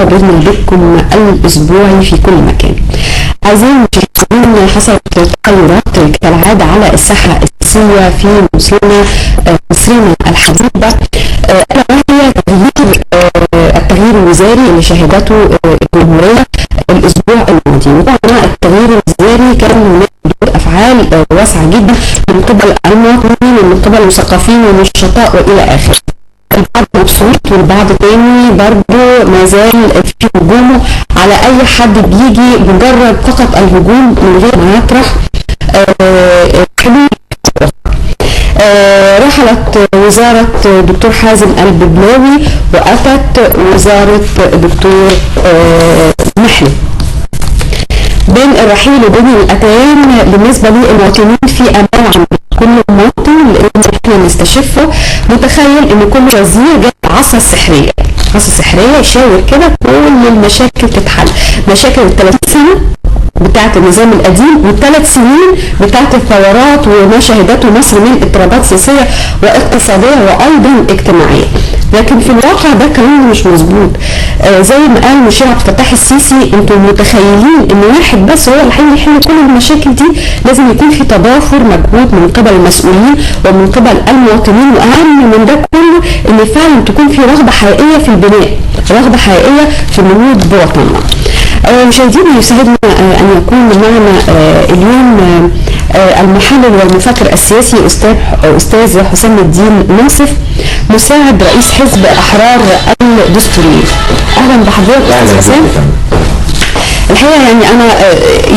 برنامج بكم الأسبوعي في كل مكان. أعزائي المشاهدين، حصلت تغيرات كالعادة على الساحة السياسية في مصرنا الحبيبة، ألا وهي التغيير الوزاري اللي شهدته الجمهورية الأسبوع الماضي. وطبعا التغيير الوزاري كان هناك ردود أفعال واسعة جدا من قبل المواطنين ومن قبل المثقفين والنشطاء وإلى آخره. البعض مبسوط والبعض تاني برضه ما زال في هجومه على اي حد بيجي مجرد فقط الهجوم من غير ما يطرح حلول. رحلت وزارة دكتور حازم الببلاوي واتت وزارة دكتور محلي. بين الرحيل وبين الاتيان بالنسبة للمواطنين في امان عند كل مواطن، لان احنا نستشفه متخيل ان كل وزير جاب عصا سحريه، عصا سحريه يشاور كده كل المشاكل تتحل، مشاكل ال30 سنه بتاعت النظام القديم وال3 سنين بتاعت الثورات وما شهدته مصر من اضطرابات سياسيه واقتصاديه وايضا اجتماعيه. لكن في الواقع ده كلام مش مظبوط. زي ما قال المشير عبد الفتاح السيسي، انتم متخيلين ان واحد بس هو اللي هيحل كل المشاكل دي؟ لازم يكون في تضافر مجهود من قبل المسؤولين ومن قبل المواطنين، واهم من ده كله ان فعلا تكون في رغبه حقيقيه في البناء، رغبه حقيقيه في النهوض بوطننا. مشاهدينا، يسعدنا ان يكون معنا اليوم المحلل والمفكر السياسي استاذ حسام الدين ناصف، مساعد رئيس حزب احرار الدستوريين. اهلا بحضرتك استاذ حسام. الحقيقه يعني انا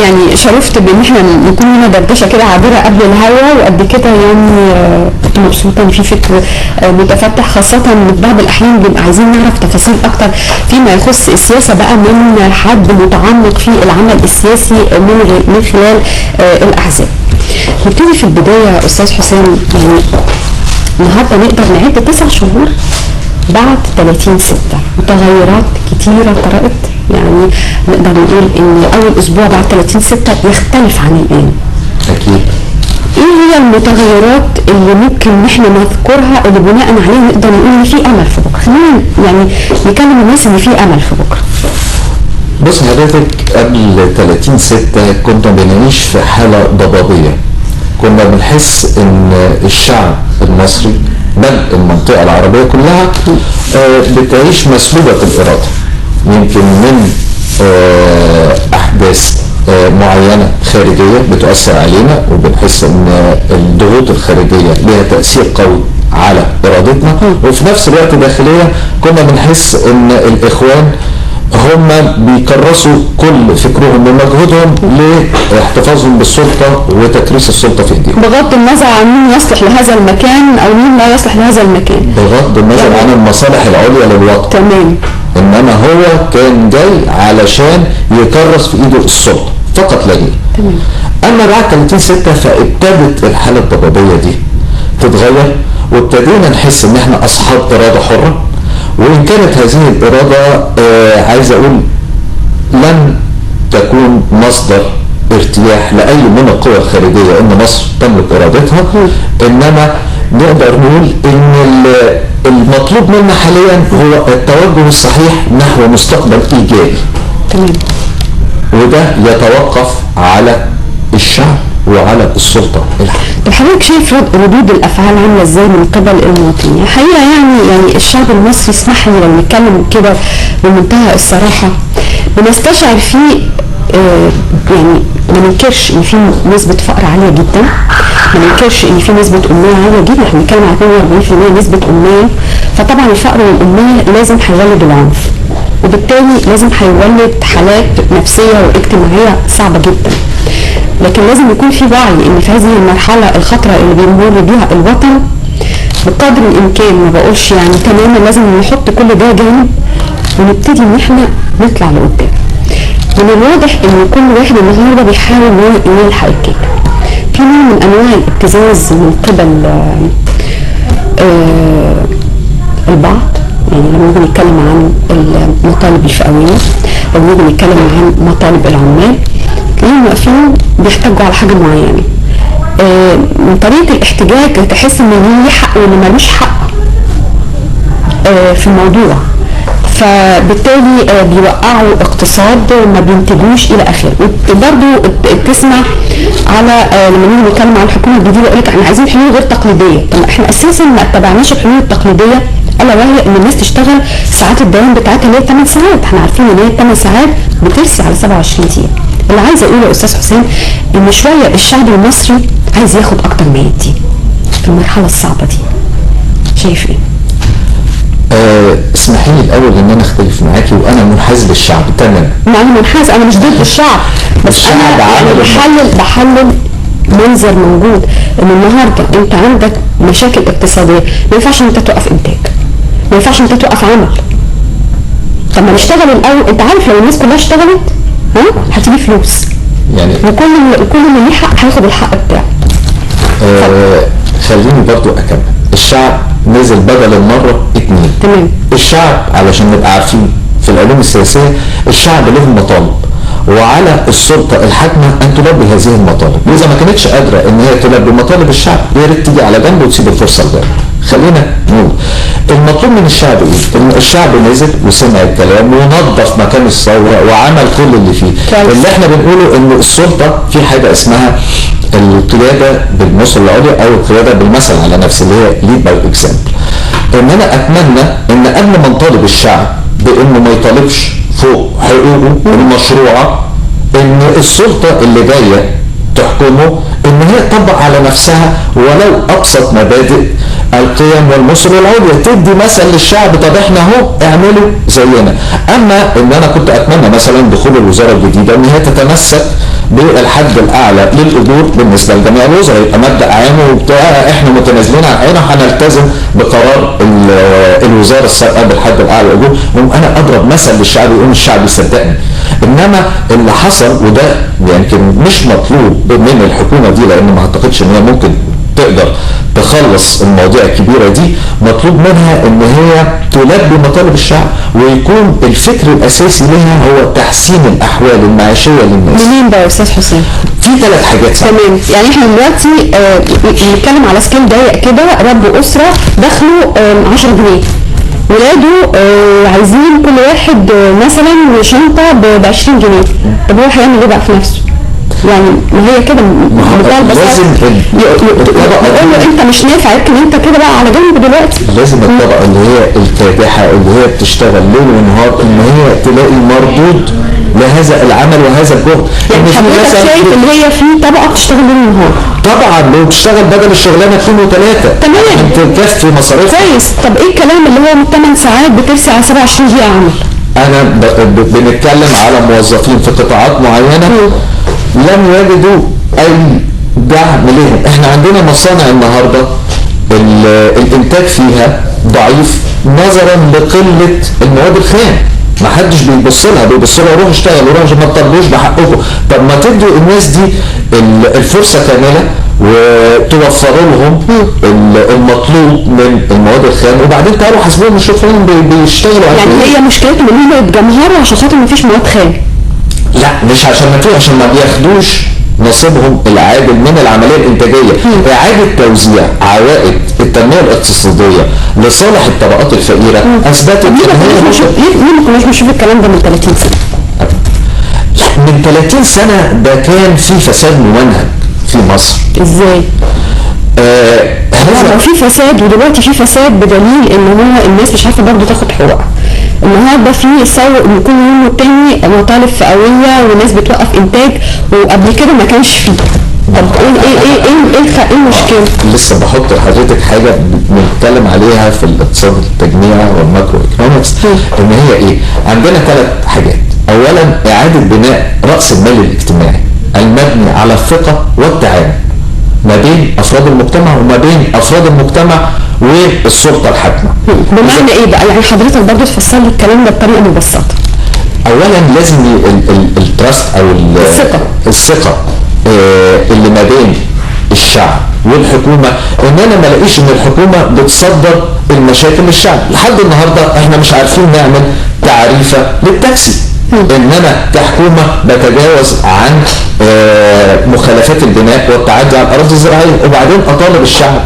يعني شرفت بان احنا نكون هنا دردشه كده عابره قبل الهوا، وقد كده يعني كنت مبسوطه ان في فكر متفتح، خاصه ان في بعض الاحيان بنبقى عايزين نعرف تفاصيل اكتر فيما يخص السياسه بقى من حد متعمق في العمل السياسي من خلال الاحزاب. نبتدي في البدايه استاذ حسام، يعني النهارده نقدر نعد 9 شهور بعد 30/6 وتغيرات كتيره طرأت. يعني نقدر نقول ان اول اسبوع بعد 30/6 يختلف عن الان. اكيد. ايه هي المتغيرات اللي ممكن احنا نذكرها اللي بناء عليها نقدر نقول ان في امل في بكره؟ خلينا يعني نكلم الناس ان في امل في بكره. بص حضرتك، قبل 30/6 كنا بنعيش في حاله ضبابيه. كنا بنحس ان الشعب المصري بل المنطقه العربيه كلها بتعيش مسلوبه الاراده، يمكن من احداث معينه خارجيه بتؤثر علينا، وبنحس ان الضغوط الخارجيه لها تاثير قوي على ارادتنا، وفي نفس الوقت داخليا كنا بنحس ان الاخوان هم بيكرسوا كل فكرهم ومجهودهم لاحتفاظهم بالسلطه وتكريس السلطه في ايديهم، بغض النظر عن مين يصلح لهذا المكان او مين لا يصلح لهذا المكان، بغض النظر عن المصالح العليا للوطن. تمام. انما هو كان جاي علشان يكرس في ايده السلطه فقط لا غير. تمام. اما بعد 30/6 فابتدت الحاله الضبابيه دي تتغير، وابتدينا نحس ان احنا اصحاب اراده حره، وإن كانت هذه الإرادة عايز أقول لن تكون مصدر ارتياح لأي من القوى الخارجية إن مصر تملك إرادتها، إنما نقدر نقول إن المطلوب منا حاليا هو التوجه الصحيح نحو مستقبل إيجابي. تمام. وده يتوقف على الشعب وعلى السلطه. طب حضرتك شايف ردود الافعال عامله ازاي من قبل المواطنين؟ الحقيقه يعني الشعب المصري، اسمح لي لو نتكلم كده بمنتهى الصراحه، بنستشعر فيه يعني ما ننكرش ان في نسبه فقر عاليه جدا، ما ننكرش ان في نسبه اميه عاليه جدا، احنا بنتكلم على 42% نسبه اميه، فطبعا الفقر والاميه لازم هيولد العنف، وبالتالي لازم هيولد حالات نفسيه واجتماعيه صعبه جدا. لكن لازم يكون في وعي ان في هذه المرحله الخطره اللي بيمر بيها الوطن بقدر الامكان، ما بقولش يعني تماما لازم نحط كل ده جانب ونبتدي ان احنا نطلع لقدام. من الواضح ان كل واحد النهارده بيحاول ان هو يلحق الكيك. في نوع من انواع الابتزاز من قبل البعض، يعني لما نيجي نتكلم عن المطالب الفئويه، لما نيجي نتكلم عن مطالب العمال، تلاقيهم واقفين بيحتاجوا على حاجه معينه. من طريقه الاحتجاج تحس ان ليه حق واللي ملوش حق في الموضوع. فبالتالي بيوقعوا اقتصاد، ما بينتجوش الى اخره. وبرضه تسمع على لما نيجي نتكلم عن الحكومه الجديده يقول لك احنا عايزين حلول غير تقليديه. طب احنا اساسا ما اتبعناش الحلول التقليديه، الا وهي ان الناس تشتغل ساعات الدوام بتاعتها اللي هي 8 ساعات. احنا عارفين ان هي 8 ساعات بترسي على 27 دقيقه. اللي عايزه اقوله يا استاذ حسام ان شويه الشعب المصري عايز ياخد اكتر ما يدي في المرحله الصعبه دي. شايف ايه؟ اسمحي لي الاول ان انا اختلف معاكي، وانا منحاز للشعب تماما. انا منحاز، انا مش ضد الشعب، بس انا يعني بحلل منظر موجود ان النهارده انت عندك مشاكل اقتصاديه، ما ينفعش انت توقف انتاج، ما ينفعش انت توقف عمل. طب ما نشتغل الاول. انت عارف لو الناس كلها اشتغلت هتيجي فلوس يعني، وكل اللي ليه حق هياخد الحق بتاعه. خليني برضو اكمل. الشعب نزل بدل المره 2. تمام. الشعب علشان نبقى عارفين في العلوم السياسيه الشعب له مطالب، وعلى السلطه الحاكمه ان تلبي هذه المطالب، واذا ما كانتش قادره ان هي تلبي مطالب الشعب يا ريت تيجي على جنب وتسيب الفرصه لغيرها. خلينا نقول المطلوب من الشعب ايه؟ ان الشعب نزل وسمع الكلام ونظف مكان الثوره وعمل كل اللي فيه. اللي احنا بنقوله ان السلطه في حاجه اسمها القياده بالمثل العليا او القياده بالمثل على نفسه اللي هي ليد باي اكزامبل. ان انا اتمنى ان قبل ما نطالب الشعب بانه ما يطالبش فوق حقوقه المشروعه، ان السلطه اللي جايه تحكمه ان هي تطبق على نفسها ولو ابسط مبادئ القيم والمثل العليا، تدي مثل للشعب. طب احنا اهو اعملوا زينا. اما ان انا كنت اتمنى مثلا دخول الوزاره الجديده ان هي تتمسك بالحد الاعلى للاجور بالنسبه لجميع الوزراء، يبقى مبدا عام وبتاع احنا متنازلين عن عينه وهنلتزم بقرار الوزاره السابقه بالحد الاعلى للاجور، وانا اضرب مثل للشعب يقوم الشعب يصدقني. انما اللي حصل وده يمكن مش مطلوب من الحكومه دي، لان ما اعتقدش ان هي ممكن تقدر تخلص المواضيع الكبيره دي، مطلوب منها ان هي تلبي مطالب الشعب ويكون الفكر الاساسي لها هو تحسين الاحوال المعيشيه للناس. منين بقى يا استاذ حسام؟ في 3 حاجات. تمام. يعني احنا دلوقتي بنتكلم على سكيل ضيق كده، رب اسره دخله 10 جنيه، ولاده عايزين كل واحد مثلا شنطه ب 20 جنيه. طب هو هيعمل ايه بقى في نفسه؟ يعني ما هي كده لازم يقول له انت مش نافع، يمكن انت كده بقى على جنب دلوقتي. لازم الطبقه اللي هي الكادحه اللي هي بتشتغل ليل ونهار ان هي تلاقي مردود لهذا العمل وهذا الجهد. يعني حضرتك شايف ان هي في طبقه بتشتغل ليل ونهار؟ طبعا لو بتشتغل بدل الشغلانه 2 و3 تمام تكفي مصاريفها كويس. طب ايه الكلام اللي هو من 8 ساعات بترسي على 27 دقيقه عمل؟ انا بنتكلم على موظفين في قطاعات معينه لم يجدوا اي دعم لهم. احنا عندنا مصانع النهارده الانتاج فيها ضعيف نظرا لقله المواد الخام، ما حدش بيبص لها، بيبص لها روح اشتغل وروح ما تطالبوش بحقكم. طب ما تدوا الناس دي الفرصه كامله وتوفروا لهم المطلوب من المواد الخام، وبعدين تعالوا حاسبوهم وشوفوهم بيشتغلوا. يعني هي مشكلتهم ان هم يتجمهروا عشان خاطر ما فيش مواد خام؟ لا مش عشان ما فيش، عشان ما بياخدوش نصيبهم العادل من العمليه الانتاجيه. اعاده توزيع عوائد التنميه الاقتصاديه لصالح الطبقات الفقيره اثبتت ان ليه ما كناش بنشوف الكلام ده من 30 سنه؟ لا من 30 سنه ده كان في فساد ممنهج في مصر. ازاي؟ هو في فساد ودلوقتي في فساد بدليل ان هو الناس مش عارفه برضه تاخد حقوقها. النهارده في من كل يوم والتاني مطالب فئويه والناس بتوقف انتاج، وقبل كده ما كانش فيه. طب ايه المشكله؟ لسه بحط لحضرتك حاجه بنتكلم عليها في الاقتصاد التجميع والماكرو ايكونومكس، ان هي ايه؟ عندنا 3 حاجات. اولا اعاده بناء راس المال الاجتماعي المبني على الثقه والتعاون ما بين افراد المجتمع وما بين افراد المجتمع والسلطه الحاكمه. بمعنى ايه بقى؟ يعني حضرتك برضه تفسر لي الكلام ده بطريقه مبسطه. اولا لازم التراست او الثقه اللي ما بين الشعب والحكومه، ان انا ما الاقيش ان الحكومه بتصدر المشاكل للشعب. لحد النهارده احنا مش عارفين نعمل تعريفه للتاكسي، ان انا كحكومه بتجاوز عن مخالفات البناء والتعدي على الاراضي الزراعيه، وبعدين اطالب الشعب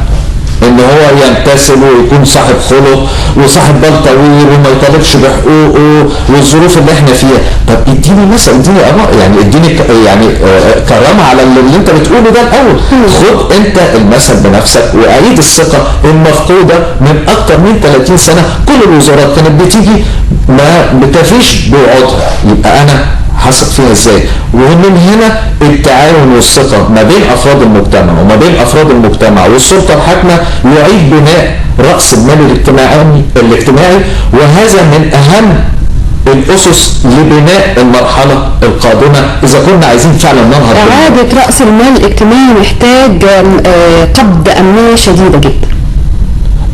ان هو يمتثل ويكون صاحب خلق وصاحب بال طويل وما يطالبش بحقوقه والظروف اللي احنا فيها. طب اديني مثلا، اديني يعني اديني يعني كرامه على اللي انت بتقوله ده الاول. خد انت المثل بنفسك واعيد الثقه المفقوده من اكتر من 30 سنه. كل الوزارات كانت بتيجي ما بتفيش بوعودها، يبقى انا حاسب فيها ازاي؟ ومن هنا التعاون والثقه ما بين افراد المجتمع وما بين افراد المجتمع والسلطه الحاكمه يعيد بناء راس المال الاجتماعي، وهذا من اهم الاسس لبناء المرحله القادمه اذا كنا عايزين فعلا ننهض. اعاده راس المال الاجتماعي محتاج قبضه امنيه شديده جدا.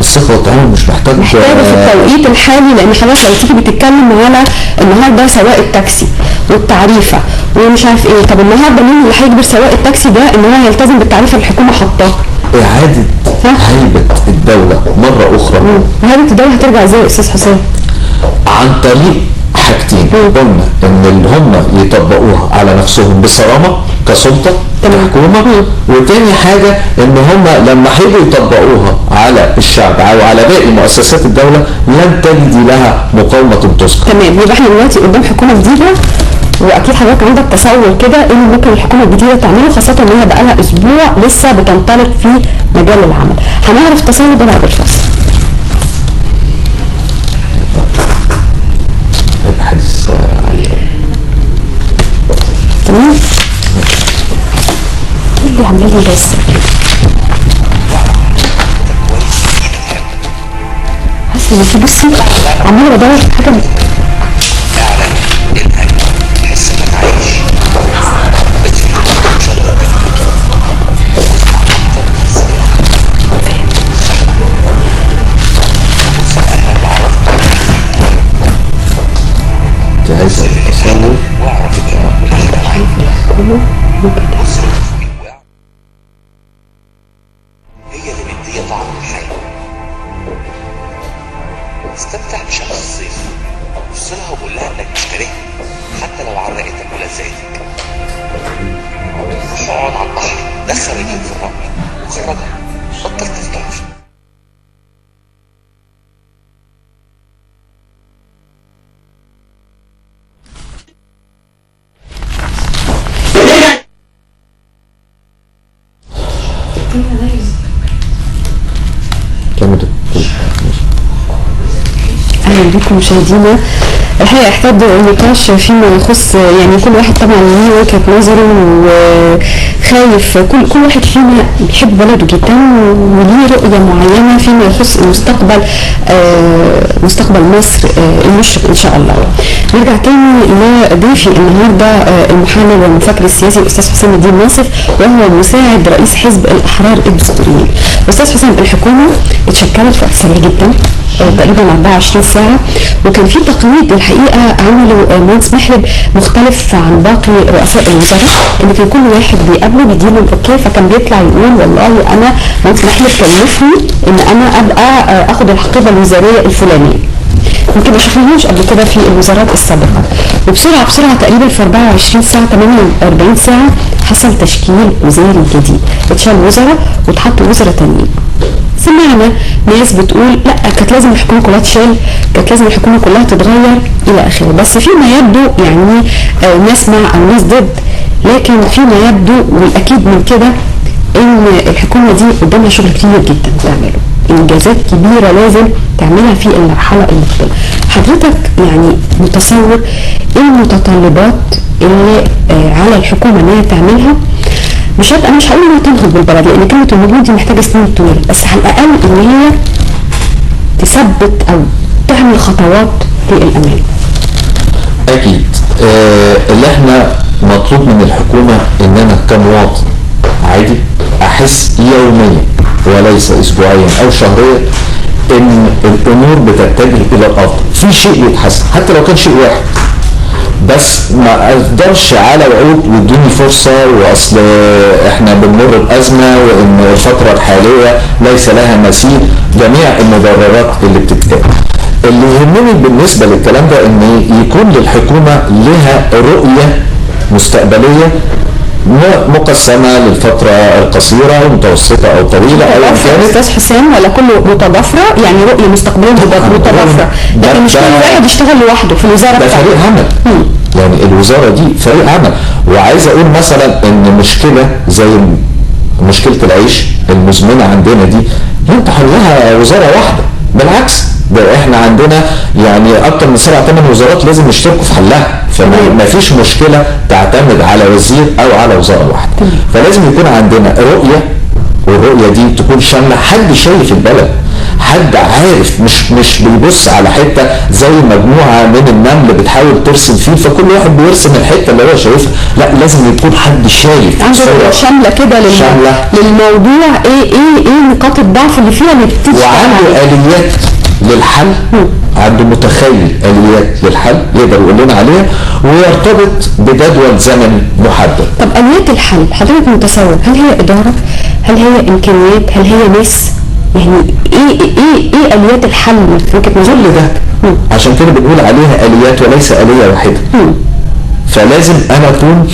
الثقه والتعاون مش محتاجه في التوقيت الحالي، لان خلاص لو تيجي بتتكلم على النهارده سواق التاكسي والتعريفه ومش عارف ايه، طب النهارده مين اللي هيجبر سواق التاكسي ده ان هو يلتزم بالتعريفه اللي الحكومه حطاها؟ اعاده هيبه الدوله مره اخرى. هيبه الدوله هترجع ازاي يا استاذ حسام؟ عن طريق حاجتين، قلنا ان اللي هم يطبقوها على نفسهم بصرامه كسلطه كحكومه، وتاني حاجه ان هم لما هيجوا يطبقوها على الشعب او على باقي مؤسسات الدوله لن تجدي لها مقاومه تذكر. تمام، يبقى احنا دلوقتي قدام حكومه جديده، واكيد حضرتك عندك تصور كده ايه اللي ممكن الحكومه الجديده تعمله، خاصه ان هي بقى لها اسبوع لسه بتنطلق في مجال العمل. هنعرف التصور ده بعد الفاصل. الحديث عليه تمام. ايه اللي عامله لي بس حاسه ان في بصي عماله بدور في حاجه جهاز التصور هي اللي مديه طعم الحياه. استمتع بشمس الصيف، افصلها وقول لها انك مش كارهها حتى لو عرقتك ولزقتك. روح اقعد على البحر، دخل رجلك في الرمل وخرجها، بطل تفتح. اهلا بكم مشاهدينا. الحقيقه احتد النقاش فيما يخص يعني كل واحد طبعا ليه وجهه نظره وخايف، كل واحد فينا بيحب بلده جدا وليه رؤيه معينه فيما يخص المستقبل، مستقبل مصر المشرق ان شاء الله. نرجع تاني لضيفي النهارده المحلل والمفكر السياسي الاستاذ حسام الدين ناصف، وهو مساعد رئيس حزب الاحرار الدستوريين. استاذ حسام، الحكومه اتشكلت في وقت سريع جدا تقريبا 24 ساعه، وكان في تقليد الحقيقه عمله مهندس محلب مختلف عن باقي رؤساء الوزراء، ان كان كل واحد بيقابله بيديله الاوكي، فكان بيطلع يقول والله انا مهندس محلب كلفني ان انا ابقى اخد الحقيبه الوزاريه الفلانيه. يمكن ما شفناهوش قبل كده في الوزارات السابقه. وبسرعه تقريبا في 24 ساعه 48 ساعه حصل تشكيل وزاري جديد، اتشال وزراء واتحطوا وزراء تانيين. سمعنا ناس بتقول لا كانت لازم الحكومه كلها تشال، كانت لازم الحكومه كلها تتغير الى اخره، بس فيما يبدو يعني ناس مع او ناس ضد، لكن فيما يبدو والاكيد من كده ان الحكومه دي قدامها شغل كتير جدا تعمله، انجازات كبيره لازم تعملها في المرحله المقبله. حضرتك يعني متصور ايه المتطلبات اللي على الحكومه ان هي تعملها؟ انا مش هقول انها تنهض بالبلد لان كلمه النهوض دي محتاجه سنين طويله، بس على الاقل ان هي تثبت او تعمل خطوات للامان. اكيد اللي احنا مطلوب من الحكومه ان انا كمواطن عادي احس يوميا وليس اسبوعيا او شهريا ان الامور بتتجه الى الافضل، في شيء بيتحسن حتى لو كان شيء واحد، بس ما اقدرش على وعود وادوني فرصه واصل احنا بنمر بازمه وان الفتره الحاليه ليس لها مثيل، جميع المبررات اللي بتتقال. اللي يهمني بالنسبه للكلام ده ان يكون للحكومه لها رؤيه مستقبليه مقسمه للفتره القصيره او متوسطه او طويله او كانت استاذ حسام، ولا كله متضافره؟ يعني رؤيه مستقبليه متضافره، لكن مش كل واحد يشتغل لوحده في الوزاره ده فريق عمل. يعني الوزاره دي فريق عمل. وعايز اقول مثلا ان مشكله زي مشكله العيش المزمنه عندنا دي لن تحلها وزاره واحده، بالعكس ده احنا عندنا يعني اكتر من 7-8 وزارات لازم يشتركوا في حلها، فما فيش مشكله تعتمد على وزير او على وزاره واحده. فلازم يكون عندنا رؤيه، والرؤيه دي تكون شامله، حد شايف البلد، حد عارف، مش بيبص على حته زي مجموعه من النمل بتحاول ترسم فيه، فكل واحد بيرسم الحته اللي هو شايفها. لا، لازم يكون حد شايف عنده شامله كده للموضوع، ايه نقاط الضعف اللي فيها اللي بتيجي، وعنده اليات للحل، عنده متخيل اليات للحل يقدر يقول لنا عليها، ويرتبط بجدول زمني محدد. طب اليات الحل حضرتك متصور هل هي اداره؟ هل هي امكانيات؟ هل هي ناس؟ يعني ايه اليات الحل من فكره كل ده عشان كده بنقول عليها اليات وليس اليه واحده. فلازم انا اكون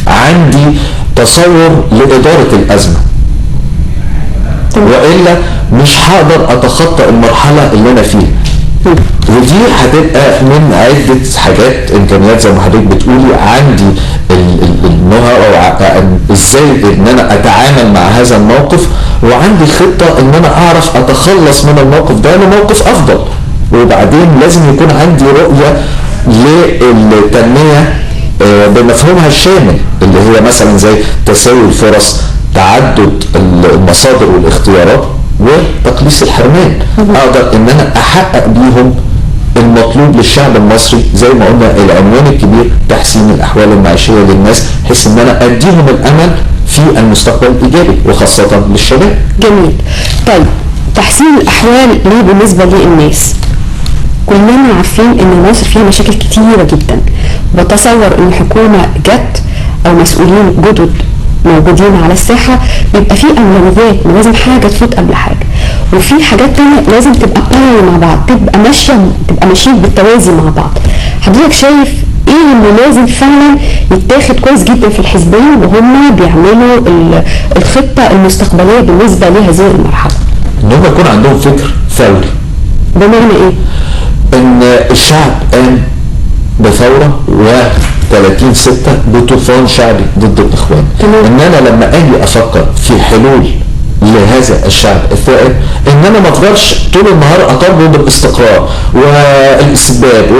عندي تصور لاداره الازمه، والا مش هقدر اتخطى المرحله اللي انا فيها. ودي هتبقى من عده حاجات، امكانيات زي ما حضرتك بتقولي، عندي النهى او ازاي ان انا اتعامل مع هذا الموقف، وعندي خطه ان انا اعرف اتخلص من الموقف ده لموقف افضل. وبعدين لازم يكون عندي رؤيه للتنميه بمفهومها الشامل، اللي هي مثلا زي تساوي الفرص، تعدد المصادر والاختيارات، وتقليص الحرمان. اقدر ان انا احقق بيهم المطلوب للشعب المصري، زي ما قلنا العنوان الكبير تحسين الاحوال المعيشيه للناس، بحيث ان انا اديهم الامل في المستقبل الايجابي، وخاصه للشباب. جميل. طيب تحسين الاحوال ليه بالنسبه للناس؟ كلنا عارفين ان مصر فيها مشاكل كتيره جدا، بتصور ان حكومه جت او مسؤولين جدد موجودين على الساحه بيبقى في اولويات، لازم حاجه تفوت قبل حاجه، وفي حاجات تانية لازم تبقى بارل مع بعض، تبقى ماشيين بالتوازي مع بعض. حضرتك شايف ايه اللي لازم فعلا يتاخد كويس جدا في الحزبين وهم بيعملوا الخطه المستقبليه بالنسبه لهذه المرحله؟ ان هم يكون عندهم فكر ثوري. بمعنى ايه؟ ان الشعب قام بثوره و30/6 بطوفان شعبي ضد الاخوان. ان انا لما اجي افكر في حلول لهذا الشعب الثائر، ان انا ما افضلش طول النهار اطالبه بالاستقرار والاستبداد.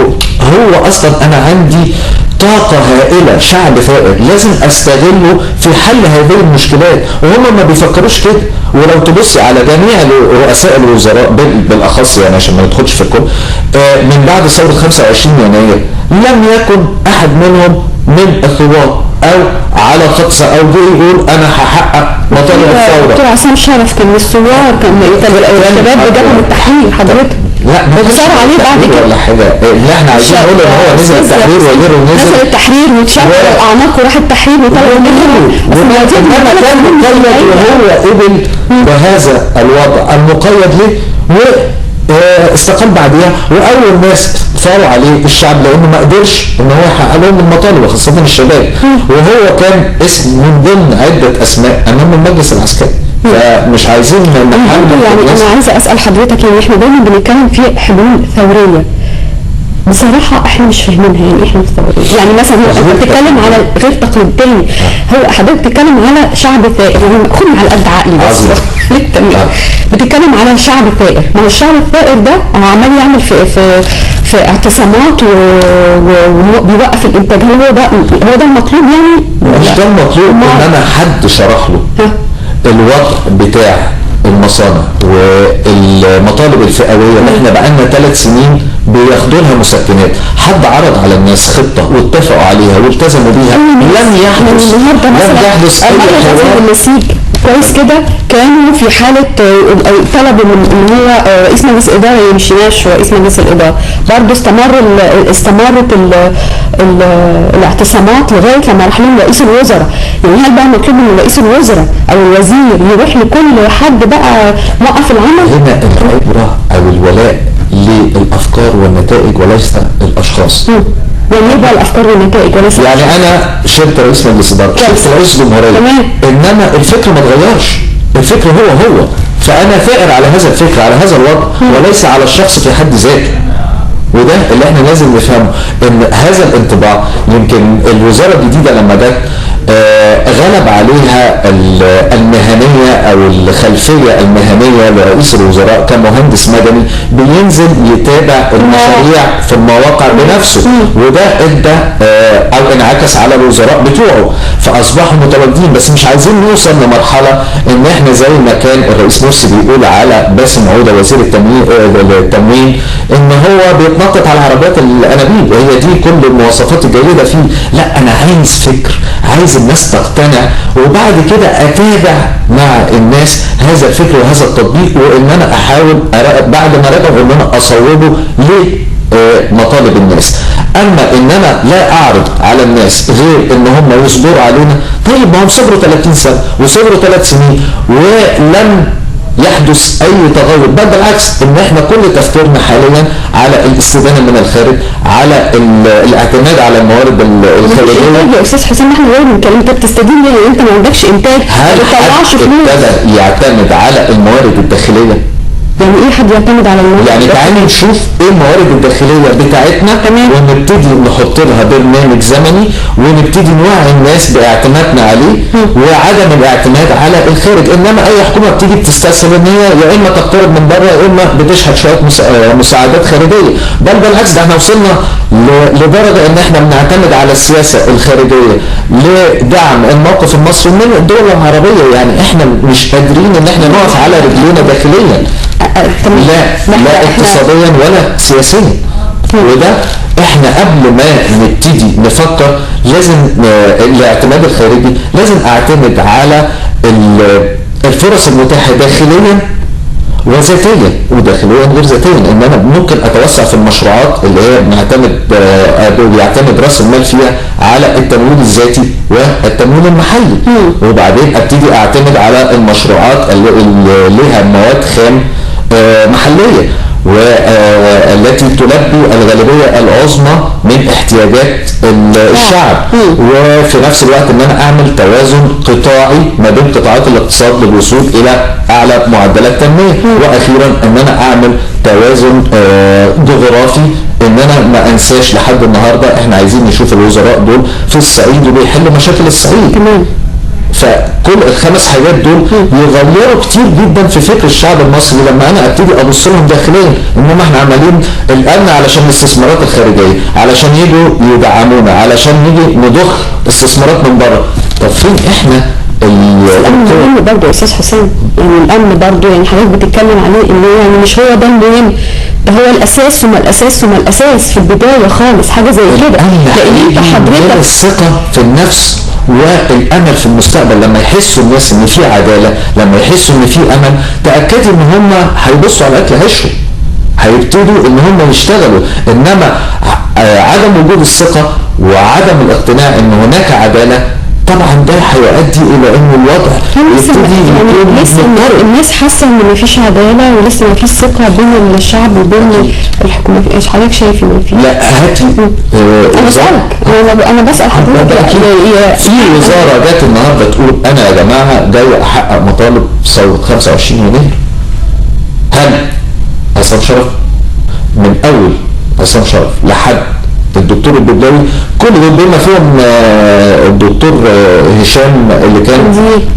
هو اصلا انا عندي طاقة هائلة، شعب ثائر لازم استغله في حل هذه المشكلات، وهم ما بيفكروش كده. ولو تبصي على جميع رؤساء الوزراء بالاخص، يعني عشان ما ندخلش في الكل، من بعد ثورة 25 يناير لم يكن احد منهم من الثوار او على خط او جه يقول انا هحقق مطالب الثوره. دكتور حسام شرف كان من الثوار، كان الشباب بجانب التحرير حضرتك. لا ما صار عليه بعد كده ولا حاجه. اللي احنا عايزين نقول ان هو نزل التحرير وغيره نزل التحرير واتشق اعناقه وراح التحرير وطلع منه. وهو قبل بهذا الوضع المقيد ليه واستقال بعدها، واول ناس ثاروا عليه الشعب لانه ما قدرش ان هو يحقق لهم المطالب، وخاصه الشباب. وهو كان اسم من ضمن عده اسماء امام المجلس العسكري. فمش عايزين نحاول. يعني انا عايزه اسال حضرتك، يعني احنا دايما بنتكلم في حلول ثوريه، بصراحة احنا مش فاهمينها. يعني احنا الثورية يعني مثلا هو انت بتتكلم على غير تقليدي، هو حضرتك بتتكلم على شعب ثائر، يعني خدني على قد عقلي بس بتتكلم على شعب ثائر. ما هو الشعب الثائر ده عمال يعمل في اعتصامات وبيوقف الانتاج. هو ده المطلوب؟ يعني مش ده المطلوب. ان انا حد شرح له الوضع بتاع المصانع والمطالب الفئويه اللي احنا بقالنا 3 سنين بياخدوا لها مسكنات، حد عرض على الناس خطه واتفقوا عليها والتزموا بيها، لم يحدث اي حوار. كويس كده كانوا في حاله طلبوا من ان هو رئيس مجلس الاداره يمشيناش، رئيس مجلس الاداره برضه استمرت الاعتصامات لغايه لما راح لهم رئيس الوزراء. يعني هل بقى مطلوب من رئيس الوزراء او الوزير يروح لكل حد بقى موقف العمل؟ هنا العبره او الولاء للافكار والنتائج وليس الاشخاص. يعني ايه بقى الافكار والنتائج وليس يعني انا شلت رئيس مجلس اداره، شلت رئيس جمهوريه، انما الفكر ما اتغيرش، الفكر هو فانا ثائر على هذا الفكر، على هذا الوضع، وليس على الشخص في حد ذاته. وده اللي احنا لازم نفهمه، ان هذا الانطباع يمكن الوزاره الجديده لما جت غلب عليها المهنيه او الخلفيه المهنيه لرئيس الوزراء كمهندس مدني بينزل يتابع المشاريع في المواقع بنفسه، وده ادى او انعكس على الوزراء بتوعه فاصبحوا متواجدين. بس مش عايزين نوصل لمرحله ان احنا زي ما كان الرئيس مرسي بيقول على باسم عوده وزير التموين ان هو بيتنطط على عربيات الانابيب، وهي دي كل المواصفات الجيده فيه. لا، انا عايز فكر، عايز الناس تقتنع، وبعد كده اتابع مع الناس هذا الفكر وهذا التطبيق، وان انا احاول بعد ما راجعه ان انا اصوبه لمطالب الناس. اما ان انا لا اعرض على الناس غير ان هم يصبروا علينا، طيب ما هم صبروا 30 سنه وصبروا 3 سنين ولم يحدث اي تغير، بل بالعكس ان احنا كل تفكيرنا حاليا على الاستدانه من الخارج، على الاعتماد على الموارد الخارجيه. يا استاذ حسام احنا غير بنتكلم، انت بتستدين ليه؟ انت ما عندكش انتاج، هل حد ابتدى يعتمد على الموارد الداخليه؟ يعني ايه حد يعتمد على الموارد؟ يعني تعالي نشوف ايه الموارد الداخليه بتاعتنا ونبتدي نحط لها برنامج زمني ونبتدي نوعي الناس باعتمادنا عليه وعدم الاعتماد على الخارج. انما اي حكومه بتيجي بتستسهل ان هي يا اما تقترض من بره يا اما بتشهد شويه مساعدات خارجيه، بل بالعكس ده احنا وصلنا لدرجه ان احنا بنعتمد على السياسه الخارجيه لدعم الموقف المصري من الدول العربيه. يعني احنا مش قادرين ان احنا نقف على رجلينا داخليا، لا اقتصاديا ولا سياسيا. وده احنا قبل ما نبتدي نفكر لازم الاعتماد الخارجي لازم اعتمد على الفرص المتاحه داخليا وذاتيا وداخليا غير ذاتيا. ان انا ممكن اتوسع في المشروعات اللي هي بيعتمد راس المال فيها على التمويل الذاتي والتمويل المحلي، وبعدين ابتدي اعتمد على المشروعات اللي لها مواد خام محليه والتي تلبي الغالبيه العظمى من احتياجات الشعب، وفي نفس الوقت ان انا اعمل توازن قطاعي ما بين قطاعات الاقتصاد للوصول الى اعلى معدلات تنميه، واخيرا ان انا اعمل توازن جغرافي، ان انا ما انساش لحد النهارده احنا عايزين نشوف الوزراء دول في الصعيد وبيحلوا مشاكل الصعيد. فكل ال5 حاجات دول يغيروا كتير جدا في فكر الشعب المصري لما انا ابتدي ابص لهم داخليا. انما احنا عمالين الان علشان الاستثمارات الخارجيه، علشان يجوا يدعمونا، علشان نيجي نضخ استثمارات من بره. طب فين احنا الامن مهم برضه يا استاذ حسام؟ يعني الامن برضه يعني حضرتك بتتكلم عليه انه يعني مش هو ده المهم، ده هو الاساس ثم الاساس ثم الاساس في البدايه خالص، حاجه زي كده. لان انت حضرتك الثقه في النفس والامل في المستقبل، لما يحسوا الناس ان في عداله، لما يحسوا ان في امل، تاكدي ان هم هيبصوا على اكل عيشهم، هيبتدوا ان هم يشتغلوا. انما عدم وجود الثقه وعدم الاقتناع ان هناك عداله طبعا ده هيؤدي الى ان الوضع يبتدي يعني لسه الناس حاسه ان مفيش عداله ولسه مفيش ثقه بين الشعب وبين الحكومه. ايش حضرتك شايف ان في؟ لا هاتي انا بسالك، انا بسال حضرتك. في وزاره جت النهارده تقول انا يا جماعه جاي احقق مطالب ثوره 25 يناير. هل حسام شرف من اول حسام شرف لحد الدكتور البدلاوي كل دول بما فيهم الدكتور هشام اللي كان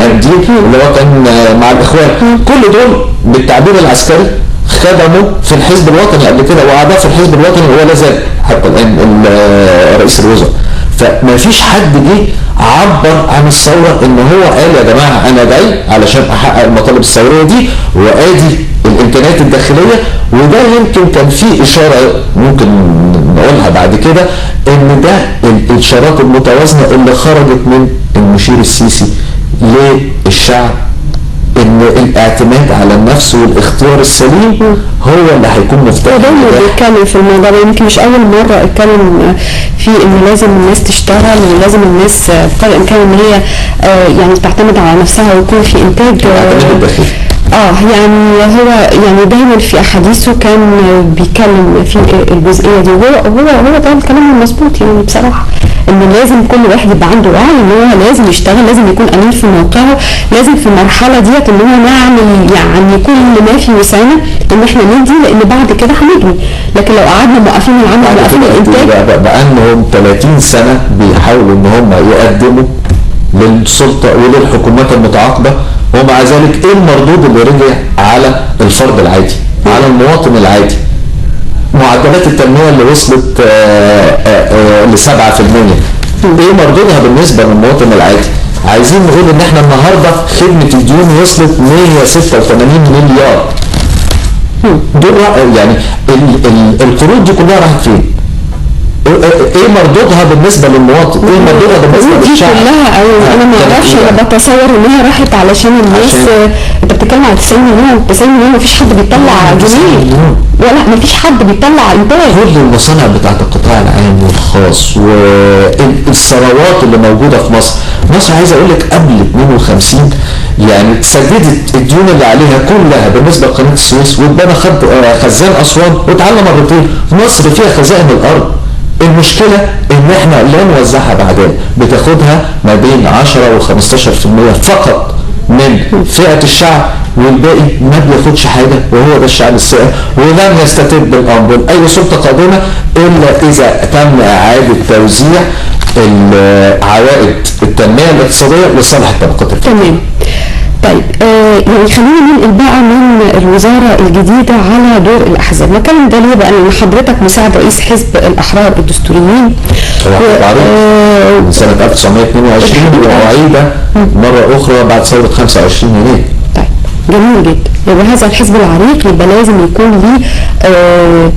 الدين اللي هو كان مع الاخوان، كل دول بالتعبير العسكري خدموا في الحزب الوطني قبل كده واعضاء في الحزب الوطني ولا زال حتى الان رئيس الوزراء. فما فيش حد جه عبر عن الثوره ان هو قال يا جماعه انا جاي علشان احقق المطالب الثوريه دي وادي الامكانيات الداخليه. وده يمكن كان فيه اشاره ممكن نقولها بعد كده ان ده الاشارات المتوازنه اللي خرجت من المشير السيسي للشعب، ان الاعتماد على النفس والاختيار السليم هو اللي هيكون مفتاح. دايما بيتكلم في الموضوع ده، يمكن مش اول مره اتكلم فيه ان لازم الناس تشتغل ولازم الناس بقدر الامكان ان هي يعني تعتمد على نفسها ويكون في انتاج يعني هو يعني دايما في احاديثه كان بيتكلم في الجزئيه دي، وهو ده الكلام المظبوط يعني بصراحه، ان لازم كل واحد يبقى عنده وعي ان هو لازم يشتغل، لازم يكون امين في موقعه، لازم في المرحله ديت ان هو نعمل يعني كل ما في وسعنا ان احنا ندي، لان بعد كده هنجني. لكن لو قعدنا موقفين العمل وموقفين الانتاج بقالهم 30 سنه بيحاولوا ان هم يقدموا للسلطه وللحكومات المتعاقبه، ومع ذلك ايه المردود اللي رجع على الفرد العادي، على المواطن العادي؟ معدلات التنميه اللي وصلت ل 7%، ايه مردودها بالنسبه للمواطن العادي؟ عايزين نقول ان احنا النهارده خدمه الديون وصلت 186 مليار. دول يعني القروض دي كلها راحت فين؟ ايه مردودها بالنسبه للمواطن؟ ايه مردودها بالنسبه للشعب؟ كلها انا ما اعرفش، انا بتصور ان هي راحت علشان الناس. انت بتتكلم على 90 مليون، 90 مليون مفيش حد بيطلع جنيه، ولا مفيش حد بيطلع انتاج. كل المصانع بتاعت القطاع العام والخاص والثروات اللي موجوده في مصر، مصر عايز اقول لك قبل 52 يعني سددت الديون اللي عليها كلها بالنسبه لقناه السويس، واتبنى خزان اسوان واتعلى مرتين. مصر فيها خزائن الارض. المشكلة ان احنا لا نوزعها بعدين، بتاخدها ما بين 10 و15% فقط من فئة الشعب، والباقي ما بياخدش حاجة، وهو ده الشعب السائر. ولن يستتب الامر لاي سلطة قادمة الا اذا تم اعادة توزيع عوائد التنمية الاقتصادية لصالح الطبقات الفقيرة. تمام. طيب يعني خلينا ننقل بقى من الوزارة الجديدة على دور الأحزاب. نتكلم ده ليه بقى؟ لأن حضرتك مساعد رئيس حزب الأحرار الدستوريين من سنة 1922 وأعيد مرة أخرى بعد ثورة 25 يناير. طيب جميل جدا. يبقى هذا الحزب العريق يبقى لازم يكون ليه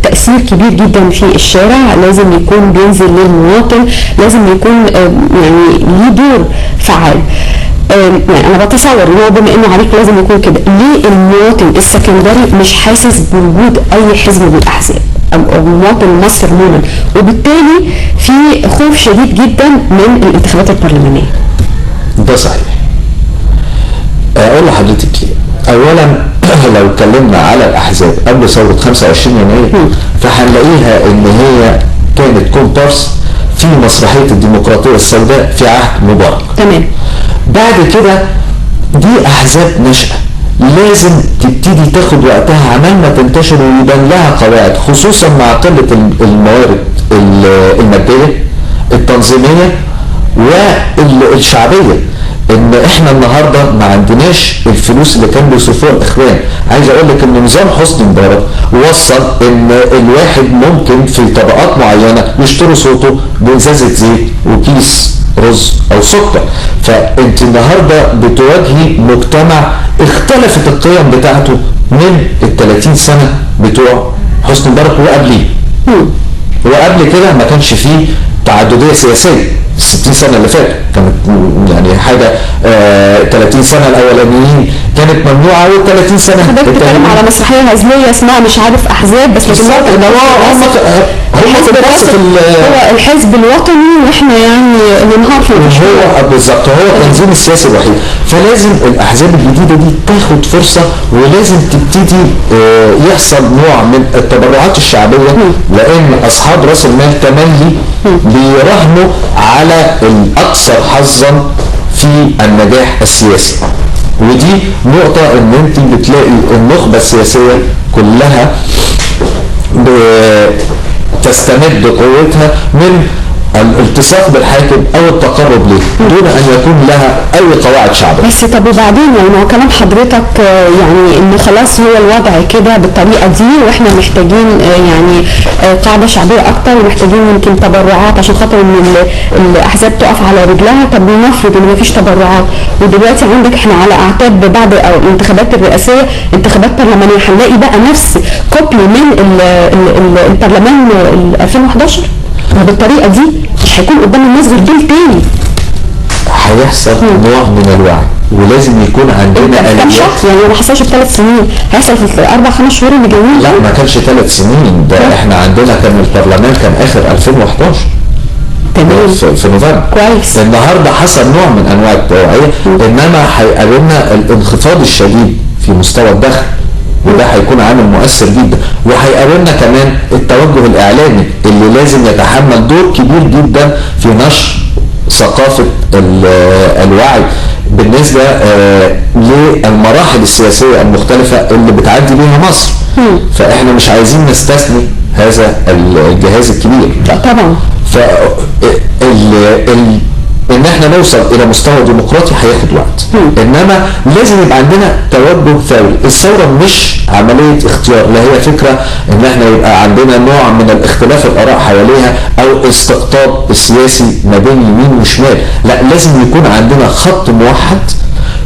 تأثير كبير جدا في الشارع، لازم يكون بينزل للمواطن، لازم يكون يعني ليه دور فعال. يعني انا بتصور ان هو بما انه عريق لازم يكون كده. ليه المواطن السكندري مش حاسس بوجود اي حزب من الاحزاب او مواطن مصر عموما، وبالتالي في خوف شديد جدا من الانتخابات البرلمانيه؟ ده صحيح. اقول لحضرتك ليه؟ اولا لو اتكلمنا على الاحزاب قبل ثوره 25 يناير فهنلاقيها ان هي كانت كومبارس في مسرحيه الديمقراطيه السوداء في عهد مبارك. تمام. بعد كده دي احزاب نشأة لازم تبتدي تاخد وقتها عمال ما تنتشر ويبان لها قواعد، خصوصا مع قله الموارد الماديه التنظيميه والشعبيه. ان احنا النهارده ما عندناش الفلوس اللي كان بيصرفوها الاخوان. عايز اقول لك ان نظام حسني مبارك وصل ان الواحد ممكن في طبقات معينه يشتروا صوته بازازه زيت وكيس رز او سكر. فانت النهارده بتواجهي مجتمع اختلفت القيم بتاعته من ال 30 سنه بتوع حسني مبارك وقبليه. وقبل كده ما كانش فيه تعدديه سياسيه. 60 سنه اللي فاتوا كانت يعني حاجه 30 سنه الاولانيين كانت ممنوعه، وال 30 سنه حضرتك بتتكلم على مسرحيه هزليه اسمها مش عارف احزاب، بس لكن هو الحزب الوطني واحنا يعني الانهار في هو بالظبط هو التنظيم السياسي الوحيد. فلازم الاحزاب الجديده دي تاخد فرصه، ولازم تبتدي يحصل نوع من التبرعات الشعبيه، لان اصحاب راس المال تملي بيراهنوا على الاكثر حظا في النجاح السياسي. ودي نقطة ان انت بتلاقي النخبة السياسية كلها تستمد قوتها من الالتصاق بالحاكم او التقرب له دون ان يكون لها اي قواعد شعبيه. بس طب وبعدين يعني كلام حضرتك يعني انه خلاص هو الوضع كده بالطريقه دي، واحنا محتاجين يعني قاعده شعبيه اكتر، ومحتاجين يمكن تبرعات عشان خاطر ان الاحزاب تقف على رجلها. طب نفرض ان مفيش تبرعات، ودلوقتي عندك احنا على اعتاب بعد الانتخابات الرئاسيه انتخابات برلمانيه، هنلاقي بقى نفس كوبي من البرلمان 2011. بالطريقه دي مش هيكون قدام الناس غير دول تاني. هيحصل نوع من الوعي، ولازم يكون عندنا كم شهر؟ يعني ما حصلش في 3 سنين، هيحصل في 4-5 شهور اللي جايين. لا ما كانش 3 سنين، ده احنا عندنا كان البرلمان كان اخر 2011. تمام. في نوفمبر. كويس. النهارده حصل نوع من انواع التوعيه، انما هيقابلنا الانخفاض الشديد في في مستوى الدخل، وده هيكون عامل مؤثر جدا. وهيقابلنا كمان التوجه الاعلامي اللي لازم يتحمل دور كبير جدا في نشر ثقافه الوعي بالنسبه للمراحل السياسيه المختلفه اللي بتعدي بيها مصر. فاحنا مش عايزين نستثني هذا الجهاز الكبير. طبعا. ان احنا نوصل الى مستوى ديمقراطي هياخد وقت، انما لازم يبقى عندنا توجه ثوري. الثوره مش عمليه اختيار، لا هي فكره ان احنا يبقى عندنا نوع من الاختلاف الاراء حواليها او استقطاب السياسي ما بين يمين وشمال، لا لازم يكون عندنا خط موحد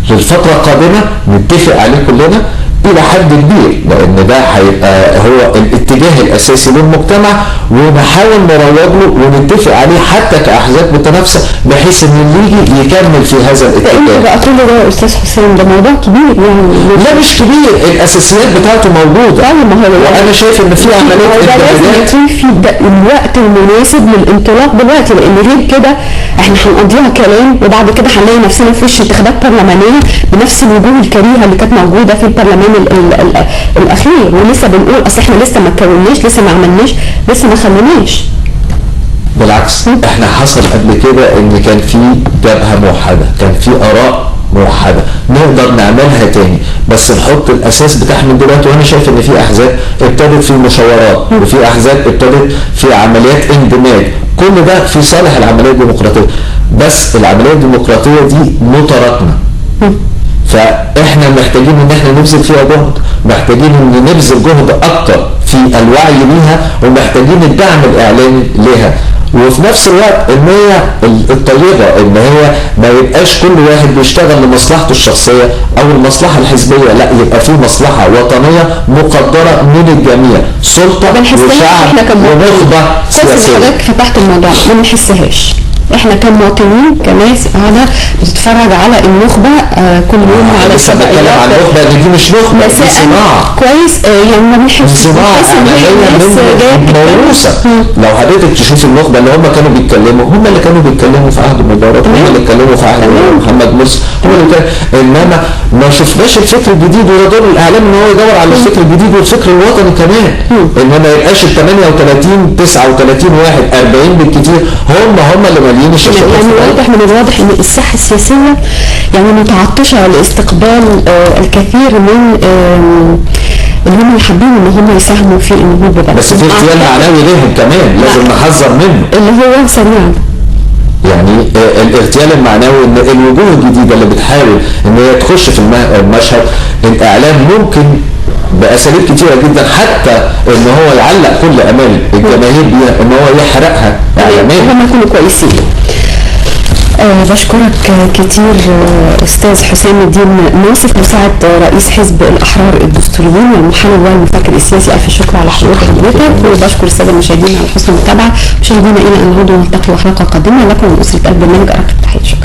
للفتره القادمه نتفق عليه كلنا الى حد كبير، لان ده هيبقى هو الاتجاه الاساسي للمجتمع، ونحاول نروج له ونتفق عليه حتى كاحزاب متنافسه بحيث ان اللي يجي يكمل في هذا الاتجاه. بقى كل ده يا استاذ حسام ده موضوع كبير يعني. لا مش كبير، الاساسيات بتاعته موجوده. طيب ما هو وانا شايف ان في عمليه لازم يكون في الوقت المناسب للانطلاق دلوقتي، لان غير كده احنا هنقضيها كلام وبعد كده هنلاقي نفسنا في وش انتخابات برلمانيه بنفس الوجوه الكريهه اللي كانت موجوده في البرلمان الاخير، ولسه بنقول اصل احنا لسه ما اتكوناش، لسه ما عملناش، لسه ما خليناش. بالعكس احنا حصل قبل كده ان كان في جبهه موحده، كان في اراء موحده، نقدر نعملها تاني، بس نحط الاساس بتاعها من دلوقتي. وانا شايف ان في احزاب ابتدت في مشاورات، وفي احزاب ابتدت في عمليات اندماج، كل ده في صالح العمليه الديمقراطيه. بس العمليه الديمقراطيه دي متراكمه، فاحنا محتاجين ان احنا نبذل فيها جهد، محتاجين ان نبذل جهد اكتر في الوعي بيها، ومحتاجين الدعم الاعلامي لها، وفي نفس الوقت النية الطيبة ان هي ما يبقاش كل واحد بيشتغل لمصلحته الشخصية او المصلحة الحزبية، لا يبقى في مصلحة وطنية مقدرة من الجميع، سلطة وشعب ونخبة سياسية. حضرتك فتحت الموضوع ما بنحسهاش احنا كمواطنين كناس قاعده بتتفرج على النخبه كل يوم على لسه بتكلم عن النخبه دي مش نخبه، دي صناعه كويس يعني ما بنحسش صناعه موروثه. لو حضرتك تشوف النخبه اللي هم كانوا بيتكلموا، هم اللي كانوا بيتكلموا في عهد مبارك، هم اللي اتكلموا في عهد محمد مرسي، هم اللي كانوا، انما ما شفناش الفكر الجديد، ولا دور الاعلام ان هو يدور على الفكر الجديد والفكر الوطني كمان، ان ما يبقاش ال 38 39 واحد 40 بالكثير هم اللي مالين الشاشات. يعني واضح من الواضح ان الساحه السياسيه يعني متعطشه لاستقبال الكثير من اللي هم حابين ان هم يساهموا في النهوض ببلد. بس في اغتيال معنوي ليهم كمان لازم نحذر منه، اللي هو سريعا يعني الاغتيال المعنوي، ان الوجوه الجديده اللي بتحاول ان هي تخش في المشهد، الاعلام ممكن باساليب كتيره جدا حتى ان هو يعلق كل امال الجماهير بيها، ان هو يحرقها اعلاميا. هم يكونوا كويسين. بشكرك كتير استاذ حسام الدين ناصف مساعد رئيس حزب الاحرار الدستوريين والمحلل والمفكر السياسي. الف شكر على حضورك، وبشكر الساده المشاهدين على حسن المتابعه. مشاهدينا الى ان نعود ونلتقي حلقه قادمه لكم من اسره البرنامج. ارق التحيه. شكرا.